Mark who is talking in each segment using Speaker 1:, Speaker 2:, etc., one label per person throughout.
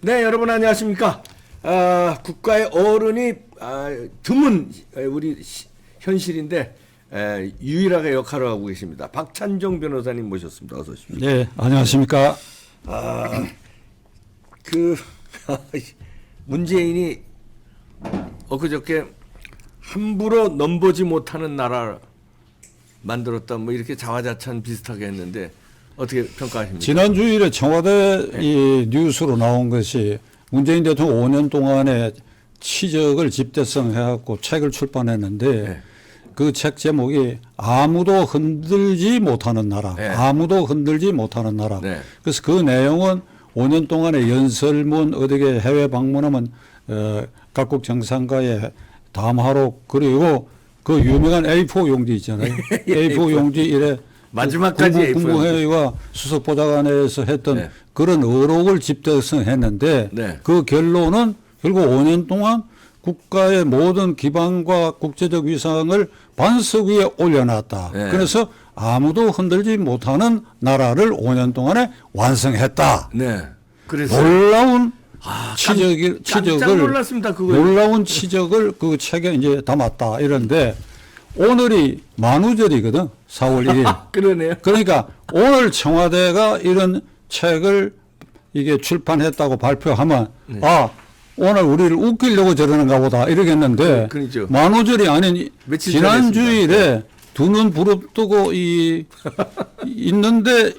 Speaker 1: 네, 여러분 안녕하십니까? 국가의 어른이 드문 우리 현실인데 유일하게 역할을 하고 계십니다. 박찬종 변호사님 모셨습니다. 어서 오십시오.
Speaker 2: 네, 안녕하십니까?
Speaker 1: 문재인이 엊그저께 함부로 넘보지 못하는 나라 만들었다 뭐 이렇게 자화자찬 비슷하게 했는데 어떻게 평가하십니까?
Speaker 2: 지난 주일에 청와대 이 뉴스로 나온 것이 문재인 대통령 5년 동안의 치적을 집대성해갖고 책을 출판했는데 그 책 제목이 아무도 흔들지 못하는 나라, 아무도 흔들지 못하는 나라. 그래서 그 내용은 5년 동안의 연설문 어디게 해외 방문하면 각국 정상과의 담화록 그리고 그 유명한 A4 용지 있잖아요. A4 용지 이래
Speaker 1: 마지막까지
Speaker 2: 국무회의와 수석보좌관에서 했던 그런 의록을 집대성했는데 그 결론은 결국 5년 동안 국가의 모든 기반과 국제적 위상을 반석 위에 올려놨다. 그래서 아무도 흔들지 못하는 나라를 5년 동안에 완성했다.
Speaker 1: 그래서
Speaker 2: 놀라운
Speaker 1: 깜짝 놀랐습니다.
Speaker 2: 놀라운 치적을 그 책에 이제 담았다. 이런데 오늘이 만우절이거든. 4월 1일.
Speaker 1: 그러네요.
Speaker 2: 그러니까 오늘 청와대가 이런 책을 이게 출판했다고 발표하면 오늘 우리를 웃기려고 저러는가 보다 이러겠는데
Speaker 1: 그렇죠.
Speaker 2: 만우절이 아닌 지난 주일에 두 눈 부릅뜨고 있는데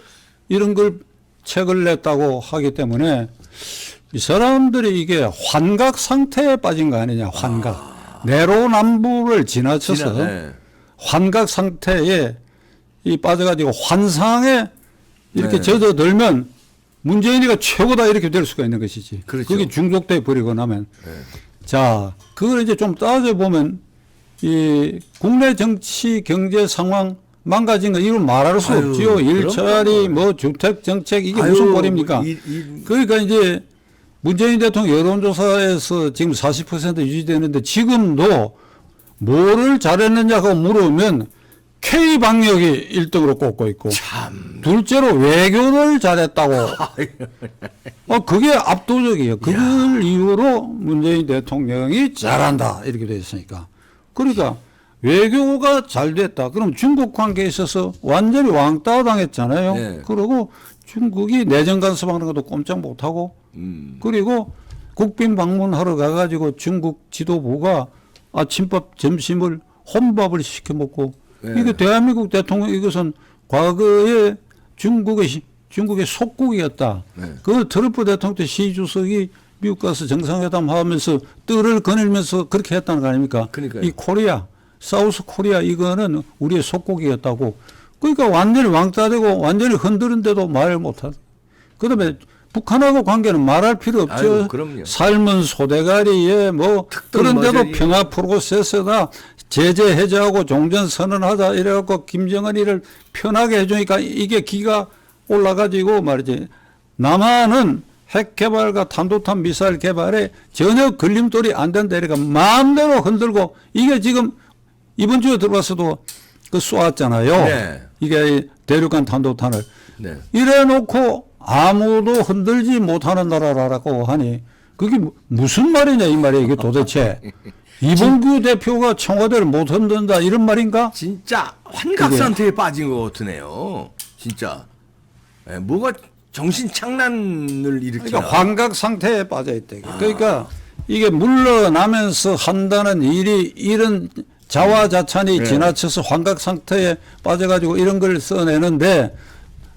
Speaker 2: 이런 걸 책을 냈다고 하기 때문에 이 사람들이 이게 환각 상태에 빠진 거 아니냐. 환각. 내로남불을 지나쳐서 환각 상태에 빠져가지고 환상에 이렇게 젖어들면 문재인이가 최고다 이렇게 될 수가 있는 것이지.
Speaker 1: 그렇죠.
Speaker 2: 그게 중독돼 버리고 나면. 자, 그걸 이제 좀 따져보면 이 국내 정치 경제 상황 망가진 거 이걸 말할 수 없지요. 일자리 뭐 주택 정책 이게 무슨 꼴입니까? 그러니까 이제 문재인 대통령 여론조사에서 지금 40% 유지되는데 지금도 뭐를 잘했느냐고 물으면 K방역이 1등으로 꼽고 있고 둘째로 외교를 잘했다고 그게 압도적이에요. 그걸 이유로 문재인 대통령이 잘한다 이렇게 돼 있으니까 그러니까 외교가 잘 됐다. 그럼 중국 관계에 있어서 완전히 왕따 당했잖아요. 그리고 중국이 내정 간섭하는 것도 꼼짝 못하고 그리고 국빈 방문하러 가가지고 중국 지도부가 아침밥 점심을 혼밥을 시켜 먹고 이게 대한민국 대통령 이것은 과거에 중국의 속국이었다. 그 트럼프 대통령 때 시 주석이 미국 가서 정상회담 하면서 뜰을 거닐면서 그렇게 했다는 거 아닙니까?
Speaker 1: 그러니까요.
Speaker 2: 이 코리아, 사우스 코리아 이거는 우리의 속국이었다고. 그러니까 완전히 왕따되고 완전히 흔드는데도 말을 못하다. 그다음에 북한하고 관계는 말할 필요 없죠. 삶은 소대가리에 뭐 그런데도 평화 프로세스다. 제재 해제하고 종전 선언하자 이래갖고 김정은이를 편하게 해주니까 이게 기가 올라가지고 말이지. 남한은 핵 개발과 탄도탄 미사일 개발에 전혀 걸림돌이 안 된다. 이러니까 마음대로 흔들고 이게 지금 이번 주에 들어와서도 그 쏘았잖아요. 이게 대륙간 탄도탄을. 이래 놓고 아무도 흔들지 못하는 나라라고 하니 그게 무슨 말이냐 이 말이에요. 이게 도대체. 이봉규 대표가 청와대를 못 흔든다 이런 말인가?
Speaker 1: 진짜 환각 상태에 빠진 것 같으네요. 진짜. 뭐가 정신 착란을 일으키나.
Speaker 2: 그러니까 환각 상태에 빠져 있다. 그러니까 이게 물러나면서 한다는 일이 이런 자화자찬이 지나쳐서 환각 상태에 빠져가지고 이런 걸 써내는데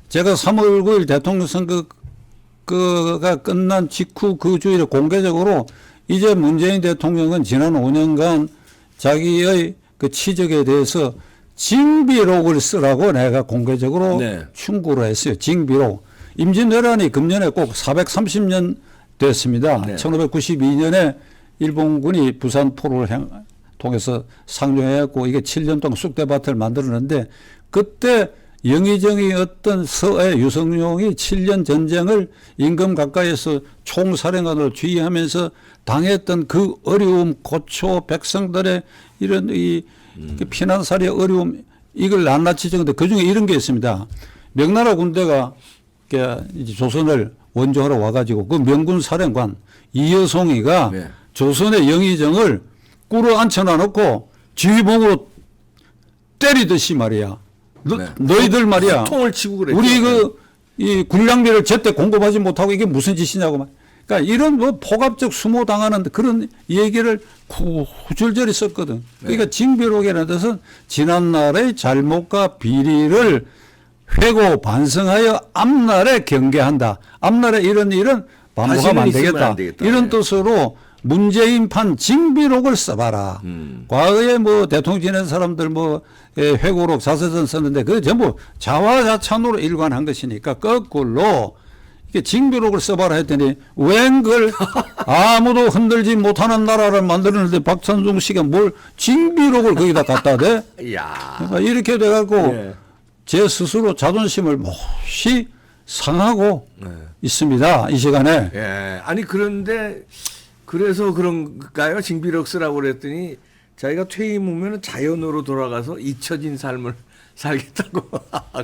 Speaker 2: 제가 3월 9일 대통령 선거가 끝난 직후 그 주일에 공개적으로 이제 문재인 대통령은 지난 5년간 자기의 그 치적에 대해서 징비록을 쓰라고 내가 공개적으로 충고를 했어요. 징비록. 임진왜란이 금년에 꼭 430년 됐습니다. 1592년에 일본군이 부산포를 통해서 상륙해갖고 이게 7년 동안 쑥대밭을 만들었는데 그때 영의정이 어떤 서해 유성룡이 7년 전쟁을 임금 가까이에서 총사령관으로 지휘하면서 당했던 그 어려움, 고초, 백성들의 이런 피난살이의 어려움 이걸 낱낱이 적는데 그중에 이런 게 있습니다. 명나라 군대가 이제 조선을 원조하러 와가지고 그 명군 사령관 이여송이가
Speaker 1: 네.
Speaker 2: 조선의 영의정을 꿇어 앉혀놔 놓고 지휘봉으로 때리듯이 말이야.
Speaker 1: 네.
Speaker 2: 너희들 말이야.
Speaker 1: 통을 치고 그랬죠.
Speaker 2: 우리 이 군량미를 제때 공급하지 못하고 이게 무슨 짓이냐고 말. 그러니까 이런 뭐 포갑적 수모당하는 그런 얘기를 구절절히 썼거든. 그러니까
Speaker 1: 네.
Speaker 2: 징비록이라는 뜻은 지난날의 잘못과 비리를 회고 반성하여 앞날에 경계한다. 앞날에 이런 일은 반복하면 안
Speaker 1: 있으면
Speaker 2: 되겠다.
Speaker 1: 안 되겠다.
Speaker 2: 이런
Speaker 1: 네.
Speaker 2: 뜻으로 문재인판 징비록을 써봐라. 과거에 뭐 대통령 지낸 사람들 뭐 회고록 자서전 썼는데 그게 전부 자화자찬으로 일관한 것이니까 거꾸로 이게 징비록을 써봐라 했더니 웬걸 아무도 흔들지 못하는 나라를 만들었는데 박찬종 씨가 뭘 징비록을 거기다 갖다 대?
Speaker 1: 이야.
Speaker 2: 그러니까 이렇게 돼갖고
Speaker 1: 예.
Speaker 2: 제 스스로 자존심을 몹시 상하고
Speaker 1: 네.
Speaker 2: 있습니다. 이 시간에.
Speaker 1: 예. 아니 그런데 그래서 그런가요? 징비록 쓰라고 그랬더니 자기가 퇴임 후면은 자연으로 돌아가서 잊혀진 삶을 살겠다고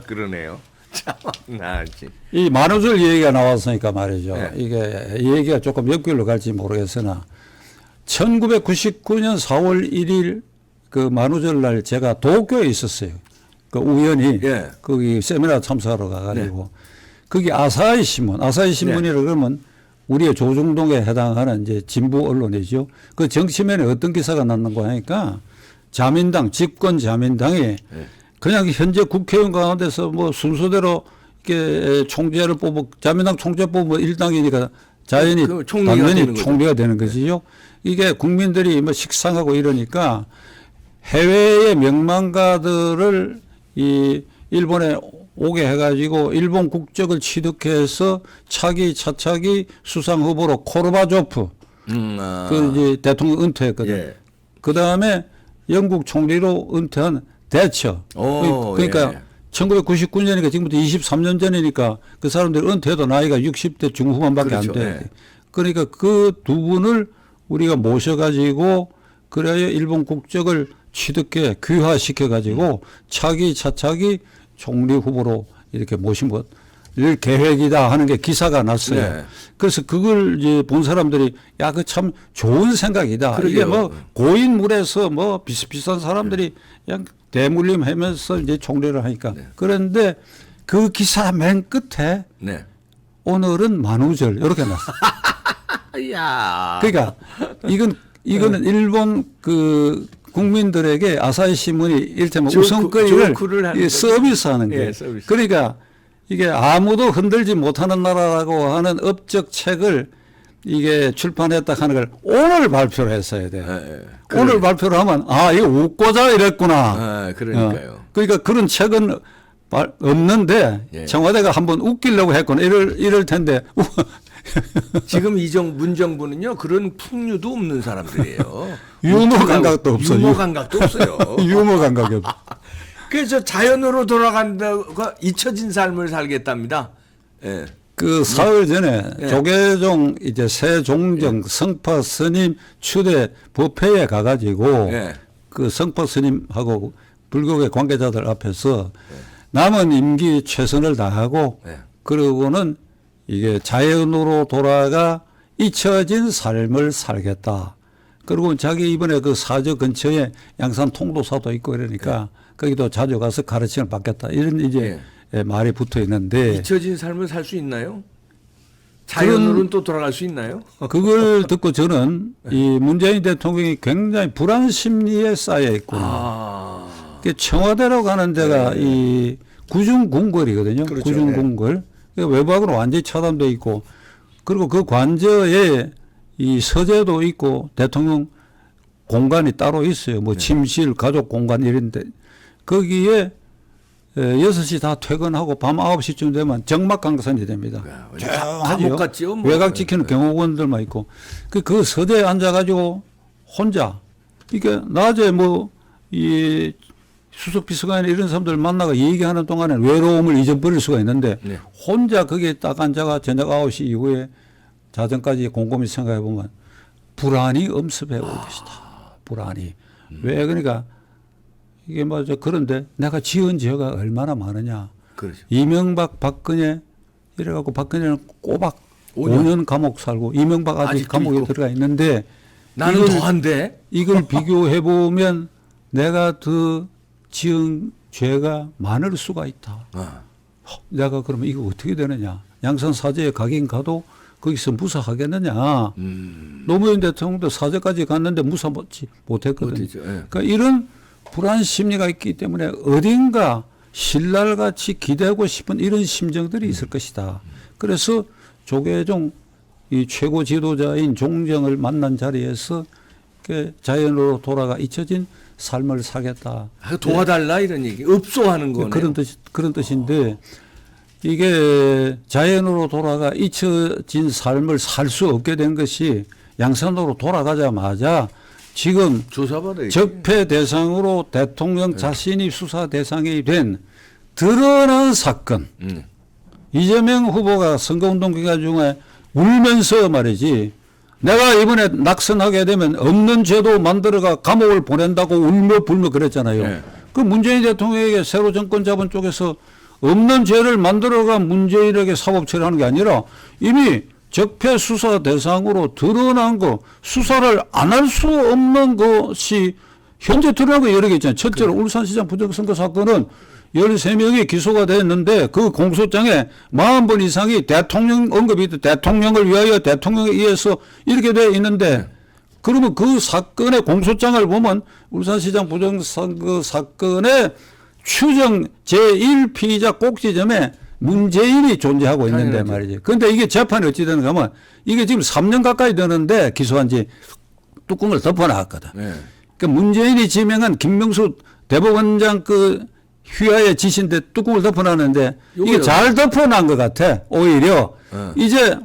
Speaker 1: 그러네요. 참나.
Speaker 2: 이 만우절 얘기가 나왔으니까 말이죠.
Speaker 1: 네.
Speaker 2: 이게 얘기가 조금 옆길로 갈지 모르겠으나 1999년 4월 1일 그 만우절 날 제가 도쿄에 있었어요. 그 우연히
Speaker 1: 예.
Speaker 2: 거기 세미나 참석하러 가가지고 거기 아사히 신문이라 그러면 우리의 조중동에 해당하는 이제 진보 언론이죠. 그 정치면에 어떤 기사가 났는가 하니까 자민당 집권 자민당이 그냥 현재 국회의원 가운데서 뭐 순서대로 이렇게 총재를 뽑고 자민당 총재 뽑으면 일당이니까 자연히
Speaker 1: 그 총리가
Speaker 2: 당연히
Speaker 1: 되는 거죠.
Speaker 2: 총리가 되는 것이죠. 이게 국민들이 뭐 식상하고 이러니까 해외의 명망가들을 이 일본에 오게 해가지고 일본 국적을 취득해서 차기 수상 후보로 코르바조프 그 이제 대통령 은퇴했거든.
Speaker 1: 예.
Speaker 2: 그 다음에 영국 총리로 은퇴한 대처. 그러니까
Speaker 1: 예.
Speaker 2: 1999년이니까 지금부터 23년 전이니까 그 사람들 은퇴도 나이가 60대 중후반밖에
Speaker 1: 그렇죠.
Speaker 2: 안 돼.
Speaker 1: 예.
Speaker 2: 그러니까 그 두 분을 우리가 모셔가지고 그래야 일본 국적을 취득해 귀화시켜가지고 차기 총리 후보로 이렇게 모신 것을 계획이다 하는 게 기사가 났어요.
Speaker 1: 네.
Speaker 2: 그래서 그걸 이제 본 사람들이 야, 그 참 좋은 생각이다.
Speaker 1: 그러게요.
Speaker 2: 이게 뭐 고인물에서 뭐 비슷비슷한 사람들이 그냥 대물림하면서 이제 총리를 하니까.
Speaker 1: 네.
Speaker 2: 그런데 그 기사 맨 끝에
Speaker 1: 네.
Speaker 2: 오늘은 만우절 이렇게 났어.
Speaker 1: 야.
Speaker 2: 그러니까 이거는 일본 그 국민들에게 아사히 신문이 일테면 우선거리를
Speaker 1: 조크를 하는
Speaker 2: 서비스하는
Speaker 1: 예,
Speaker 2: 거예요.
Speaker 1: 서비스.
Speaker 2: 그러니까 이게 아무도 흔들지 못하는 나라라고 하는 업적 책을 이게 출판했다 하는 걸 오늘 발표를 했어야 돼요.
Speaker 1: 예.
Speaker 2: 오늘 발표를 하면 아 이거 웃고자 이랬구나.
Speaker 1: 아, 그러니까요.
Speaker 2: 그러니까 그런 책은 없는데
Speaker 1: 예.
Speaker 2: 청와대가 한번 웃기려고 했거나 이럴 텐데
Speaker 1: 지금 문정부는요 그런 풍류도 없는 사람들이에요.
Speaker 2: 유머 감각도 없어요.
Speaker 1: 유머 감각도 없어요.
Speaker 2: 유머 감각이 없어.
Speaker 1: 그래서 자연으로 돌아간다가 잊혀진 삶을 살겠답니다. 예.
Speaker 2: 그 사흘 전에
Speaker 1: 예.
Speaker 2: 조계종 이제 세종정 성파 스님 추대 법회에 가가지고
Speaker 1: 예.
Speaker 2: 그 성파 스님하고 불교계 관계자들 앞에서 남은 임기 최선을 다하고
Speaker 1: 예.
Speaker 2: 그러고는 이게 자연으로 돌아가 잊혀진 삶을 살겠다. 그리고 자기 이번에 그 사저 근처에 양산 통도사도 있고 이러니까 거기도 자주 가서 가르침을 받겠다. 이런 이제 말이 붙어 있는데
Speaker 1: 잊혀진 삶을 살 수 있나요? 자연으로는 또 돌아갈 수 있나요?
Speaker 2: 그걸 듣고 저는 이 문재인 대통령이 굉장히 불안 심리에 쌓여 있구나.
Speaker 1: 아.
Speaker 2: 청와대로 가는 데가 이 구중궁궐이거든요.
Speaker 1: 그렇죠.
Speaker 2: 구중궁궐. 외부하고는 완전히 차단돼 있고 그리고 그 관저에 이 서재도 있고 대통령 공간이 따로 있어요. 뭐 침실, 가족 공간 이런데 거기에 6시 다 퇴근하고 밤 9시쯤 되면 정막 강산이 됩니다.
Speaker 1: 감옥 같지요? 뭐.
Speaker 2: 외곽 지키는 경호원들만 있고 그 서재에 앉아가지고 혼자 이게 낮에 뭐 이 수석 비서관이나 이런 사람들 만나가 얘기하는 동안에 외로움을 잊어버릴 수가 있는데
Speaker 1: 네.
Speaker 2: 혼자 거기에 딱 앉아가 저녁 9시 이후에 자정까지 곰곰이 생각해 보면 불안이 엄습해 오고 것이다. 불안이. 왜 그러니까 이게 맞아. 그런데 내가 지은 죄가 얼마나 많으냐.
Speaker 1: 그렇죠.
Speaker 2: 이명박 박근혜 이래갖고 박근혜는 꼬박
Speaker 1: 5년.
Speaker 2: 5년 감옥 살고 이명박 아직
Speaker 1: 아직도
Speaker 2: 감옥에
Speaker 1: 있고.
Speaker 2: 들어가 있는데
Speaker 1: 나는
Speaker 2: 이걸-
Speaker 1: 더한데.
Speaker 2: 이걸 비교해 보면 내가 더 지은 죄가 많을 수가 있다. 내가 그러면 이거 어떻게 되느냐? 양산 사제에 가긴 가도 거기서 무사하겠느냐? 노무현 대통령도 사제까지 갔는데 무사 못했거든요.
Speaker 1: 못했죠. 예.
Speaker 2: 그러니까 이런 불안 심리가 있기 때문에 어딘가 신랄같이 기대고 싶은 이런 심정들이 있을 것이다. 그래서 조계종 이 최고 지도자인 종정을 만난 자리에서 자연으로 돌아가 잊혀진 삶을 살겠다.
Speaker 1: 도와달라 이런 얘기. 읍소하는 거네.
Speaker 2: 그런 뜻인데 이게 자연으로 돌아가 잊혀진 삶을 살 수 없게 된 것이 양산으로 돌아가자마자 지금
Speaker 1: 조사받아야지.
Speaker 2: 적폐 대상으로 대통령 자신이 수사 대상이 된 드러난 사건. 이재명 후보가 선거운동 기간 중에 울면서 말이지 내가 이번에 낙선하게 되면 없는 죄도 만들어가 감옥을 보낸다고 울며 불며 그랬잖아요.
Speaker 1: 네.
Speaker 2: 그 문재인 대통령에게 새로 정권 잡은 쪽에서 없는 죄를 만들어가 문재인에게 사법 처리하는 게 아니라 이미 적폐 수사 대상으로 드러난 거 수사를 안 할 수 없는 것이 현재 드러난 거 여러 개 있잖아요. 첫째로 울산시장 부정선거 사건은 13명이 기소가 됐는데 그 공소장에 40번 이상이 대통령 언급이 대통령을 위하여 대통령에 의해서 이렇게 되어 있는데 그러면 그 사건의 공소장을 보면 울산시장 부정선거 사건의 추정 제1피의자 꼭지점에 문재인이 존재하고 있는데
Speaker 1: 당연하죠.
Speaker 2: 말이지. 그런데 이게 재판이 어찌 되는가 하면 이게 지금 3년 가까이 되는데 기소한 지 뚜껑을 덮어놨거든.
Speaker 1: 네.
Speaker 2: 그러니까 문재인이 지명한 김명수 대법원장 그 휘하의 지시인데 뚜껑을 덮어놨는데 이게
Speaker 1: 요거요.
Speaker 2: 잘 덮어놓은 것 같아. 오히려 이제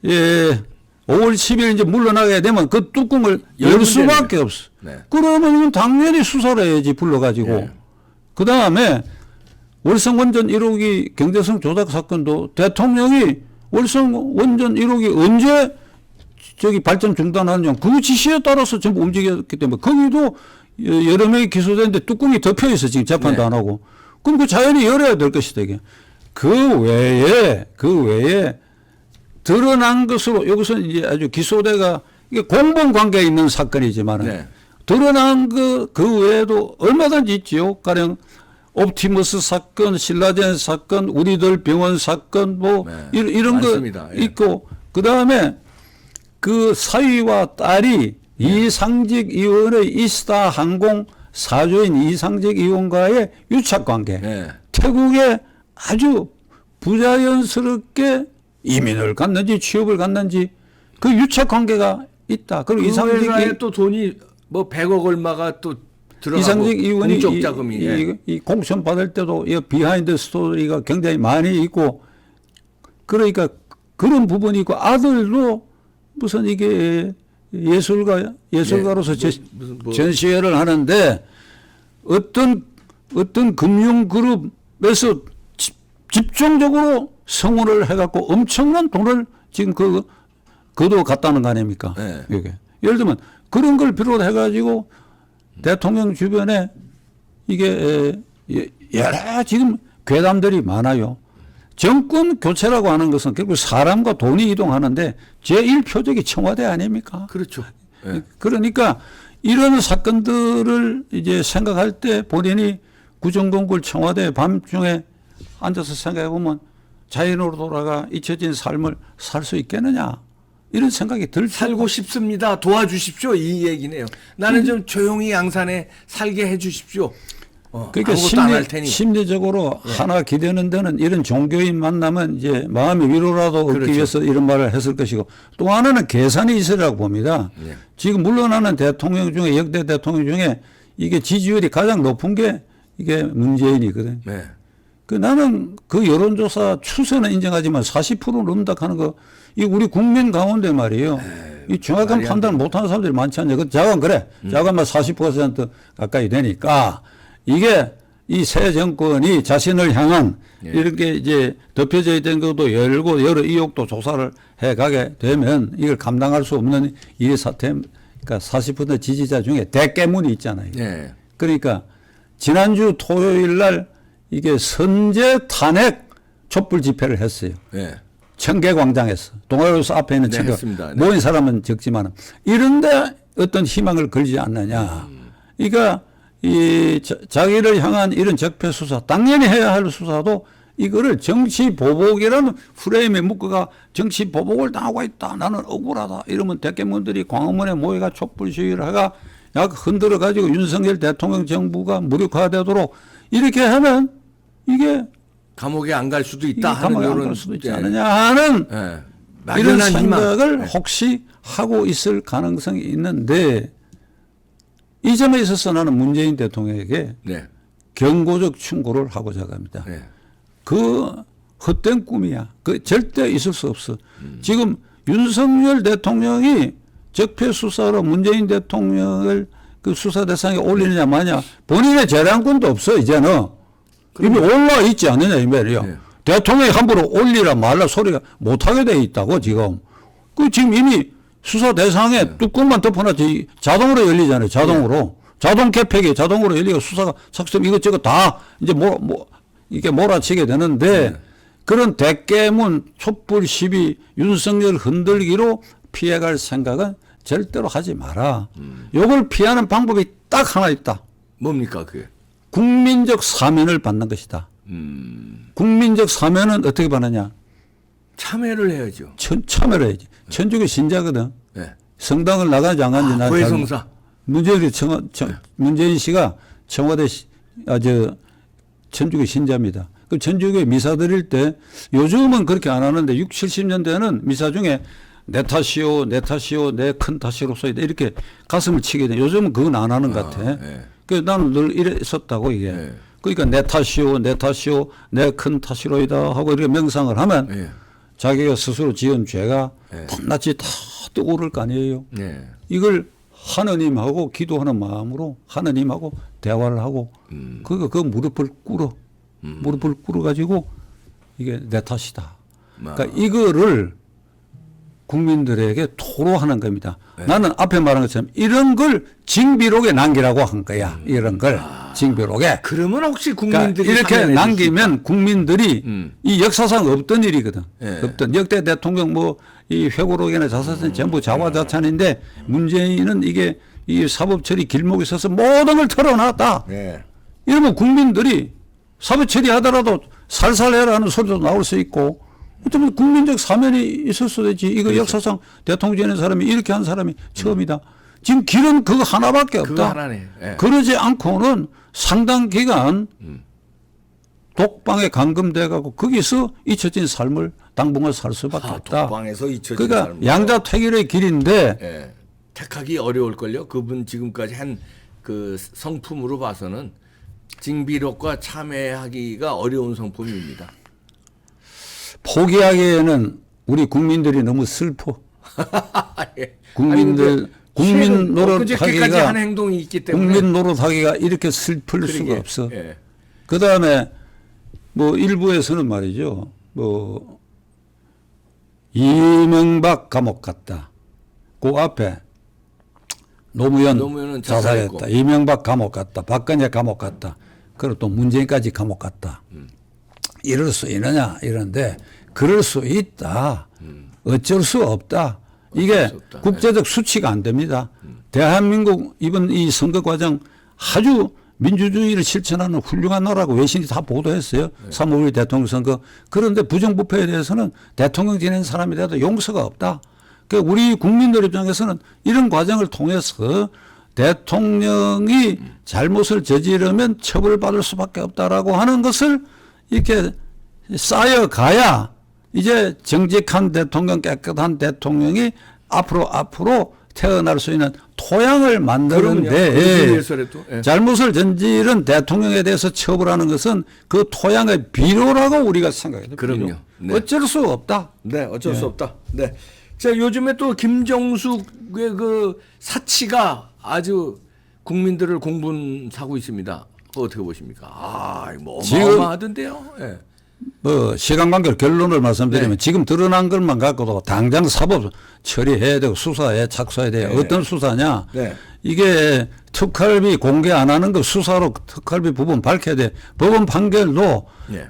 Speaker 2: 5월 10일 이제 물러나게 되면 그 뚜껑을 열 수밖에 없어.
Speaker 1: 네.
Speaker 2: 그러면 이건 당연히 수사를 해야지 불러가지고.
Speaker 1: 네.
Speaker 2: 그 다음에 월성 원전 1호기 경제성 조작 사건도 대통령이 월성 원전 1호기 언제 저기 발전 중단하느냐 그 지시에 따라서 전부 움직였기 때문에 거기도 여러 명이 기소됐는데 뚜껑이 덮여 있어 지금 재판도
Speaker 1: 네.
Speaker 2: 안 하고 그럼 그 자연히 열어야 될 것이다 이게 그 외에 드러난 것으로 여기서 이제 아주 기소대가 이게 공범 관계에 있는 사건이지만은
Speaker 1: 네.
Speaker 2: 드러난 그 외에도 얼마든지 있지요. 가령 옵티머스 사건, 신라젠 사건, 우리들 병원 사건 뭐
Speaker 1: 네.
Speaker 2: 이런
Speaker 1: 많습니다.
Speaker 2: 거
Speaker 1: 예.
Speaker 2: 있고 그 다음에 그 사위와 딸이 이상직 의원의 이스타 항공 사조인 이상직 의원과의 유착 관계.
Speaker 1: 네.
Speaker 2: 태국에 아주 부자연스럽게 이민을 갔는지 취업을 갔는지 그 유착 관계가 있다. 그리고
Speaker 1: 그
Speaker 2: 이상직
Speaker 1: 회사에 또 돈이 뭐 100억 얼마가 또 들어가고
Speaker 2: 이상직 의원이
Speaker 1: 공적 자금이
Speaker 2: 이 공천 받을 때도 이 비하인드 스토리가 굉장히 많이 있고 그러니까 그런 부분이 있고 아들도 무슨 이게 예술가로서
Speaker 1: 무슨 뭐
Speaker 2: 전시회를 하는데 어떤 금융 그룹에서 집중적으로 성원을 해갖고 엄청난 돈을 지금 그도 갔다는 거 아닙니까?
Speaker 1: 네.
Speaker 2: 이게 예를 들면 그런 걸 비롯해가지고 대통령 주변에 이게 여러 지금 괴담들이 많아요. 정권 교체라고 하는 것은 결국 사람과 돈이 이동하는데 제1표적이 청와대 아닙니까?
Speaker 1: 그렇죠. 네.
Speaker 2: 그러니까 이런 사건들을 이제 생각할 때 본인이 구정동굴 청와대 밤중에 앉아서 생각해 보면 자연으로 돌아가 잊혀진 삶을 살 수 있겠느냐 이런 생각이
Speaker 1: 살고 싶습니다. 도와주십시오. 이 얘기네요. 나는 좀 조용히 양산에 살게 해주십시오.
Speaker 2: 그러니까
Speaker 1: 아무것도 안 할 테니.
Speaker 2: 심리적으로 하나 기대는 데는 이런 종교인 만나면 이제 마음의 위로라도 얻기
Speaker 1: 그렇죠.
Speaker 2: 위해서 이런 말을 했을 것이고 또 하나는 계산이 있으라고 봅니다.
Speaker 1: 네.
Speaker 2: 지금 물러나는 대통령 중에 역대 대통령 중에 이게 지지율이 가장 높은 게 이게 문재인이거든.
Speaker 1: 네.
Speaker 2: 그 나는 그 여론조사 추세는 인정하지만 40% 넘다 하는 거, 이 우리 국민 가운데 말이에요. 이 정확한 판단을 못하는 사람들이 많지 않냐. 그 자관 그래. 자관만 40% 가까이 되니까 이게 이 새 정권이 자신을 향한 이렇게 이제 덮여져 있던 것도 열고 여러 의혹도 조사를 해 가게 되면 이걸 감당할 수 없는 이 사태, 그러니까 40% 지지자 중에 대깨문이 있잖아요.
Speaker 1: 네.
Speaker 2: 그러니까 지난주 토요일 날 이게 선제 탄핵 촛불 집회를 했어요.
Speaker 1: 네.
Speaker 2: 청계광장에서 동아일보수 앞에 있는
Speaker 1: 네,
Speaker 2: 청계
Speaker 1: 했습니다. 네.
Speaker 2: 모인 사람은 적지만 이런데 어떤 희망을 걸지 않느냐. 그러니까 이 자기를 향한 이런 적폐 수사 당연히 해야 할 수사도 이거를 정치 보복이라는 프레임에 묶어가 정치 보복을 당하고 있다. 나는 억울하다. 이러면 대개문들이 광화문에 모여가 촛불 시위를 하가 약 흔들어 가지고 윤석열 대통령 정부가 무력화되도록 이렇게 하면 이게
Speaker 1: 감옥에 안 갈 수도 있다 하는
Speaker 2: 감옥에 안
Speaker 1: 이런
Speaker 2: 갈 수도 있지
Speaker 1: 예.
Speaker 2: 않느냐 하는
Speaker 1: 예.
Speaker 2: 이런
Speaker 1: 막연한
Speaker 2: 생각을
Speaker 1: 희망. 예.
Speaker 2: 혹시 하고 있을 가능성이 있는데 이 점에 있어서 나는 문재인 대통령에게
Speaker 1: 네.
Speaker 2: 경고적 충고를 하고자 합니다.
Speaker 1: 네.
Speaker 2: 그 헛된 꿈이야. 그 절대 있을 수 없어. 지금 윤석열 대통령이 적폐 수사로 문재인 대통령을 그 수사 대상에 올리느냐 마냐 본인의 재량권도 없어 이제는. 이미 올라 있지 않느냐 이 말이요.
Speaker 1: 네.
Speaker 2: 대통령이 함부로 올리라 말라 소리가 못하게 돼 있다고 지금. 그 지금 이미 수사 대상에 뚜껑만 덮어놨지 자동으로 열리잖아요. 자동으로. 자동 개폐기 자동으로 열리고 수사가 삭점 이것저것 다 이제 이게 몰아치게 되는데 그런 대깨문 촛불 시비 윤석열 흔들기로 피해갈 생각은 절대로 하지 마라. 요걸 피하는 방법이 딱 하나 있다.
Speaker 1: 뭡니까 그게?
Speaker 2: 국민적 사면을 받는 것이다. 국민적 사면은 어떻게 받느냐?
Speaker 1: 참여를 해야죠.
Speaker 2: 참여를 해야지. 천주교 신자거든.
Speaker 1: 네.
Speaker 2: 성당을 나가지 안 간지 난
Speaker 1: 고해성사.
Speaker 2: 문재인 씨가 청와대 천주교 신자입니다. 그 천주교 미사 드릴 때 요즘은 그렇게 안 하는데 60, 70년대는 미사 중에 내 탓이요, 내 탓이요, 내 큰 탓이로소이다 이렇게 가슴을 치게 돼. 요즘은 그건 안 하는 것 같아.
Speaker 1: 네.
Speaker 2: 그 나는 늘 이랬었다고 이게.
Speaker 1: 네.
Speaker 2: 그러니까 내 탓이요, 내 탓이요, 내 큰 탓이로이다 하고 이렇게 명상을 하면
Speaker 1: 네.
Speaker 2: 자기가 스스로 지은 죄가
Speaker 1: 네.
Speaker 2: 낱낱이 다 떠오를 거 아니에요.
Speaker 1: 네.
Speaker 2: 이걸 하느님하고 기도하는 마음으로 하느님하고 대화를 하고 그 무릎을 꿇어. 무릎을 꿇어 가지고 이게 내 탓이다. 그러니까 이거를 국민들에게 토로하는 겁니다.
Speaker 1: 네.
Speaker 2: 나는 앞에 말한 것처럼 이런 걸 징비록에 남기라고 한 거야. 이런 걸 징비록에.
Speaker 1: 그러면 혹시
Speaker 2: 그러니까
Speaker 1: 국민들이
Speaker 2: 이렇게
Speaker 1: 참여해
Speaker 2: 남기면 국민들이 이 역사상 없던 일이거든.
Speaker 1: 네.
Speaker 2: 없던 역대 대통령 뭐 이 회고록이나 자사선 전부 자화자찬인데 문재인은 이게 이 사법처리 길목에 서서 모든 걸 털어놨다.
Speaker 1: 네.
Speaker 2: 이러면 국민들이 사법처리 하더라도 살살해라는 소리도 나올 수 있고 어쩌면 국민적 사면이 있을 수도 있지. 이거
Speaker 1: 그렇죠.
Speaker 2: 역사상 대통령 되는 사람이 이렇게 한 사람이 처음이다. 지금 길은 그거 하나밖에 없다.
Speaker 1: 그거 하나네. 네.
Speaker 2: 그러지 않고는 상당 기간 독방에 감금돼 가고 거기서 잊혀진 삶을 당분간 살 수밖에 없다.
Speaker 1: 독방에서 잊혀진
Speaker 2: 그러니까
Speaker 1: 삶을.
Speaker 2: 양자택일의 길인데
Speaker 1: 예. 택하기 어려울걸요. 그분 지금까지 한 그 성품으로 봐서는 징비록과 참여하기가 어려운 성품입니다.
Speaker 2: 포기하기에는 우리 국민들이 너무 슬퍼.
Speaker 1: 예.
Speaker 2: 국민들 국민
Speaker 1: 엊그저께까지
Speaker 2: 노릇하기가
Speaker 1: 한 행동이 있기 때문에
Speaker 2: 국민 노릇하기가 이렇게 슬플
Speaker 1: 그러게.
Speaker 2: 수가 없어.
Speaker 1: 예.
Speaker 2: 그 다음에 뭐 일부에서는 말이죠. 뭐 이명박 감옥 갔다. 그 앞에 노무현은
Speaker 1: 노무현은
Speaker 2: 자살했다.
Speaker 1: 자살했고.
Speaker 2: 이명박 감옥 갔다. 박근혜 감옥 갔다. 그리고 또 문재인까지 감옥 갔다. 이럴 수 있느냐 이런데 그럴 수 있다. 어쩔 수 없다. 이게
Speaker 1: 수 없다.
Speaker 2: 국제적 수치가 안 됩니다. 대한민국 이번 이 선거 과정 아주 민주주의를 실천하는 훌륭한 나라고 외신이 다 보도했어요. 3.5일 대통령 선거. 그런데 부정부패에 대해서는 대통령 지낸 사람이 돼도 용서가 없다. 그러니까 우리 국민들 입장에서는 이런 과정을 통해서 대통령이 잘못을 저지르면 처벌받을 수밖에 없다라고 하는 것을 이렇게 쌓여가야 이제 정직한 대통령, 깨끗한 대통령이 앞으로 태어날 수 있는 토양을 만드는데
Speaker 1: 예.
Speaker 2: 잘못을 저지른 대통령에 대해서 처벌하는 것은 그 토양의 비료라고 우리가 생각해야 됩니다.
Speaker 1: 그럼요. 네.
Speaker 2: 어쩔 수 없다.
Speaker 1: 네, 어쩔 수 없다. 네. 자, 요즘에 또 김정숙의 그 사치가 아주 국민들을 공분사고 있습니다. 어떻게 보십니까? 아, 뭐
Speaker 2: 지금-
Speaker 1: 어마어마하던데요. 예.
Speaker 2: 뭐 시간 관계로 결론을 말씀드리면
Speaker 1: 네.
Speaker 2: 지금 드러난 것만 갖고도 당장 사법 처리해야 되고 수사에 착수해야 돼요.
Speaker 1: 네.
Speaker 2: 어떤 수사냐?
Speaker 1: 네.
Speaker 2: 이게 특활비 공개 안 하는 거 수사로 특활비 부분 밝혀야 돼. 법원 판결도
Speaker 1: 예.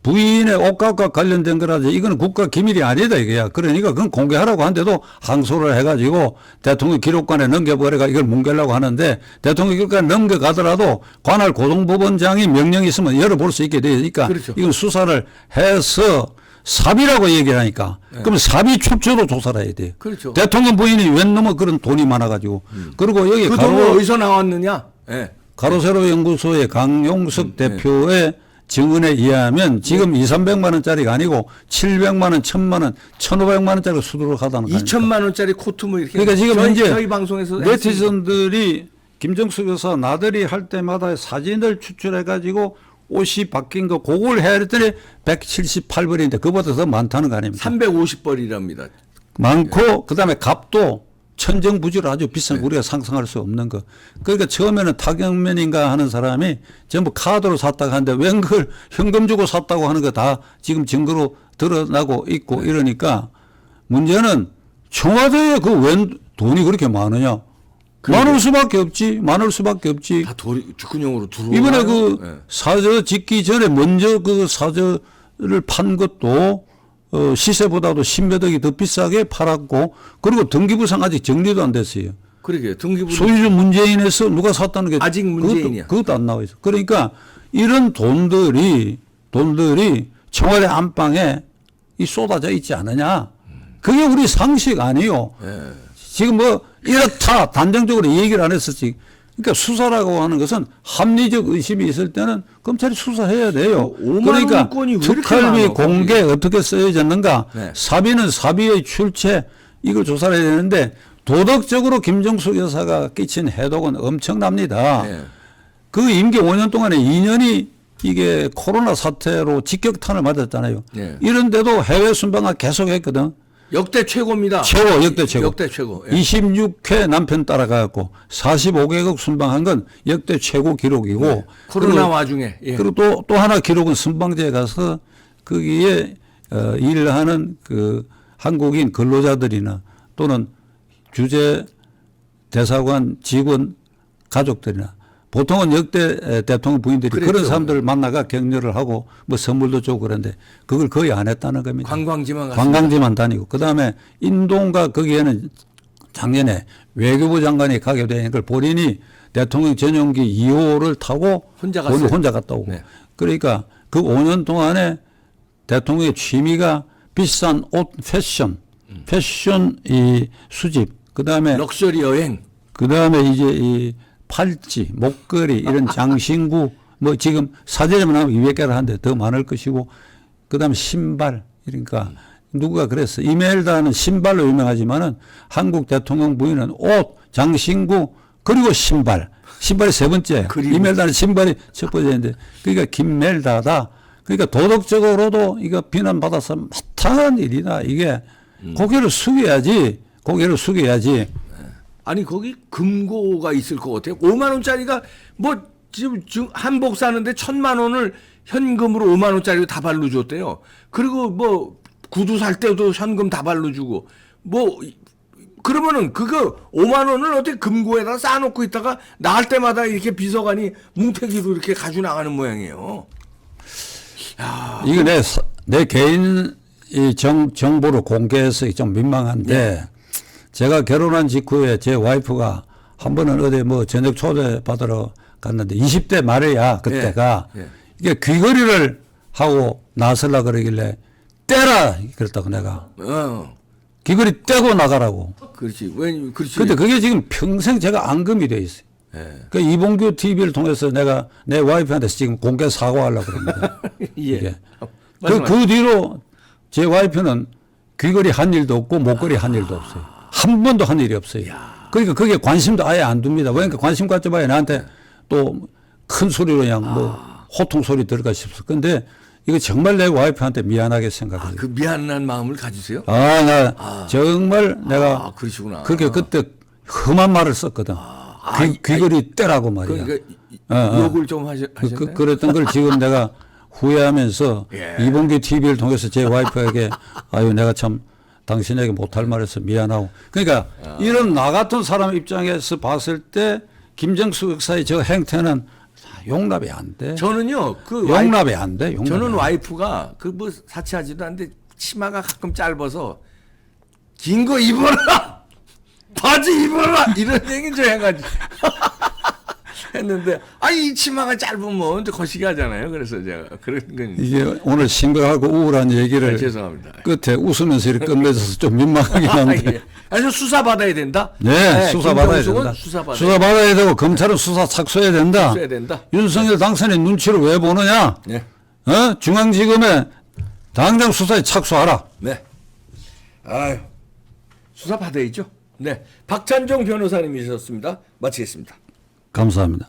Speaker 2: 부인의 옷값과 관련된 거라지 이거는 국가 기밀이 아니다 이거야. 그러니까 그건 공개하라고 하는데도 항소를 해가지고 대통령 기록관에 넘겨버려가 이걸 뭉개려고 하는데 대통령 기록관에 넘겨가더라도 관할 고등법원장이 명령이 있으면 열어볼 수 있게 되니까
Speaker 1: 그렇죠.
Speaker 2: 이건 수사를 해서 삽이라고 얘기를 하니까 그럼 삽이 출처도 조사를 해야 돼요.
Speaker 1: 그렇죠.
Speaker 2: 대통령 부인이 웬 놈의 그런 돈이 많아가지고 그리고 여기
Speaker 1: 그 돈은 어디서 나왔느냐? 예.
Speaker 2: 가로세로 연구소의 강용석 대표의 증언에 의하면 지금 200~300만 원짜리가 아니고 700만 원, 1000만 원, 1500만 원짜리 수두룩 하다는 거예요.
Speaker 1: 2천만 원짜리 코트 뭐 이렇게.
Speaker 2: 그러니까 지금
Speaker 1: 저희 방송에서
Speaker 2: 네티즌들이 김정숙 여사 나들이 할 때마다 사진을 추출해 가지고 옷이 바뀐 거 그걸 해야 했더니 178벌인데 그보다 더 많다는 거 아닙니까?
Speaker 1: 350벌이랍니다.
Speaker 2: 많고 그다음에 값도 천정부지로 아주 비싼 우리가 상상할 수 없는 거. 그러니까 처음에는 타경면인가 하는 사람이 전부 카드로 샀다고 하는데 웬 그걸 현금 주고 샀다고 하는 거 다 지금 증거로 드러나고 있고 이러니까 문제는 청와대에 그 웬 돈이 그렇게 많으냐. 많을 수밖에 없지. 많을 수밖에 없지.
Speaker 1: 다 주군용으로 들어오고.
Speaker 2: 이번에 그 사저 짓기 전에 먼저 그 사저를 판 것도 시세보다도 10몇 억이 더 비싸게 팔았고 그리고 등기부상 아직 정리도 안 됐어요.
Speaker 1: 그러게요. 등기부
Speaker 2: 소유주 문재인에서 누가 샀다는 게
Speaker 1: 아직 문재인이야.
Speaker 2: 그것도 안 나와 있어. 그러니까 이런 돈들이 청와대 안방에 이 쏟아져 있지 않느냐. 그게 우리 상식 아니에요. 지금 뭐 이렇다 단정적으로 얘기를 안 했었지. 그러니까 수사라고 하는 것은 합리적 의심이 있을 때는 검찰이 수사해야 돼요. 그러니까 특활비 공개 어떻게 쓰여졌는가. 사비는 사비의 출처 이걸 조사를 해야 되는데 도덕적으로 김정숙 여사가 끼친 해독은 엄청납니다. 그 임기 5년 동안에 2년이 이게 코로나 사태로 직격탄을 맞았잖아요. 이런데도 해외 순방을 계속했거든.
Speaker 1: 역대 최고입니다.
Speaker 2: 역대 최고.
Speaker 1: 역대 최고.
Speaker 2: 26회 남편 따라가고 45개국 순방한 건 역대 최고 기록이고.
Speaker 1: 코로나 와중에.
Speaker 2: 그리고 또 하나 기록은 순방지에 가서 거기에 일을 하는 그 한국인 근로자들이나 또는 주재 대사관 직원 가족들이나 보통은 역대 대통령 부인들이
Speaker 1: 그랬죠.
Speaker 2: 그런 사람들을 만나가 격려를 하고 뭐 선물도 주고 그런데 그걸 거의 안 했다는 겁니다. 관광지만 다니고 그다음에 인도인가 거기에는 작년에 외교부 장관이 가게 된 걸 본인이 대통령 전용기 2호를 타고
Speaker 1: 혼자
Speaker 2: 갔다 오고. 그러니까 그 5년 동안에 대통령의 취미가 비싼 옷 패션 이 수집 그다음에
Speaker 1: 럭셔리 여행
Speaker 2: 그다음에 이제 이 팔찌, 목걸이 이런 장신구 뭐 지금 사제점 나오면 200개를 하는데 더 많을 것이고 그다음에 신발 그러니까 누가 그랬어. 이멜다는 신발로 유명하지만은 한국 대통령 부인은 옷, 장신구 그리고 신발이 세 번째. 이멜다는 신발이 첫 번째인데 그러니까 김멜다다. 그러니까 도덕적으로도 이거 비난받아서 마땅한 일이다. 이게 고개를 숙여야지.
Speaker 1: 아니 거기 금고가 있을 것 같아요. 5만 원짜리가 뭐 지금 한복 사는데 1,000만 원을 현금으로 5만 원짜리 다발로 줬대요. 그리고 뭐 구두 살 때도 현금 다발로 주고 뭐 그러면은 그거 5만 원을 어떻게 금고에다 쌓아놓고 있다가 나갈 때마다 이렇게 비서관이 뭉태기로 이렇게 가지고 나가는 모양이에요.
Speaker 2: 이거 내 개인 이 정보를 공개해서 좀 민망한데 제가 결혼한 직후에 제 와이프가 한 번은 어디 뭐 저녁 초대 받으러 갔는데 20대 말이야 그때가 이게 귀걸이를 하고 나서려 그러길래 떼라 그랬다고 내가 귀걸이 떼고 나가라고.
Speaker 1: 그렇지.
Speaker 2: 근데 그게 지금 평생 제가 앙금이 돼 있어요. 그 이봉규 TV를 통해서 내가 내 와이프한테 지금 공개 사과하려고 그럽니다. 그 뒤로 제 와이프는 귀걸이 한 일도 없고 목걸이 한 일도 없어요. 한 번도 한 일이 없어요. 그러니까 그게 관심도 아예 안 둡니다. 그러니까 관심 갖져봐야 나한테 또 큰 소리로 그냥 뭐 호통 소리 들을까 싶어. 근데 이거 정말 내 와이프한테 미안하게 생각해요.
Speaker 1: 그 미안한 마음을 가지세요?
Speaker 2: 정말 내가
Speaker 1: 그러시구나.
Speaker 2: 그렇게 그때 험한 말을 썼거든. 귀걸이 떼라고 말이야.
Speaker 1: 그러니까 욕을 좀 하셨나요?
Speaker 2: 그랬던 걸 지금 내가 후회하면서 이봉규 TV를 통해서 제 와이프에게 아유 내가 참 당신에게 못할 말해서 미안하고. 그러니까 이런 나 같은 사람 입장에서 봤을 때 김정숙 역사의 저 행태는 용납이 안 돼.
Speaker 1: 저는요
Speaker 2: 용납이 안 돼. 용납이
Speaker 1: 저는
Speaker 2: 안 돼.
Speaker 1: 와이프가 그 뭐 사치하지도 않는데 치마가 가끔 짧아서 긴 거 입어라 바지 입어라 이런 얘기 좀 해가지고 했는데 이 치마가 짧으면 이제 거시기 하잖아요. 그래서 제가 그런 건
Speaker 2: 이게 오늘 심각하고 우울한 얘기를
Speaker 1: 죄송합니다.
Speaker 2: 끝에 웃으면서 이렇게 끝내줘서 좀 민망하긴 한데.
Speaker 1: 예. 아니 수사 받아야 된다.
Speaker 2: 네, 수사 받아야
Speaker 1: 김경숙은
Speaker 2: 된다.
Speaker 1: 수사
Speaker 2: 수사 받아야 되고 검찰은 수사 착수해야 된다.
Speaker 1: 써야 된다.
Speaker 2: 윤석열 당선인 눈치를 왜 보느냐?
Speaker 1: 네.
Speaker 2: 중앙지검에 당장 수사에 착수하라.
Speaker 1: 네. 아유 수사 받아야죠. 네. 박찬종 변호사님이셨습니다. 마치겠습니다.
Speaker 2: 감사합니다.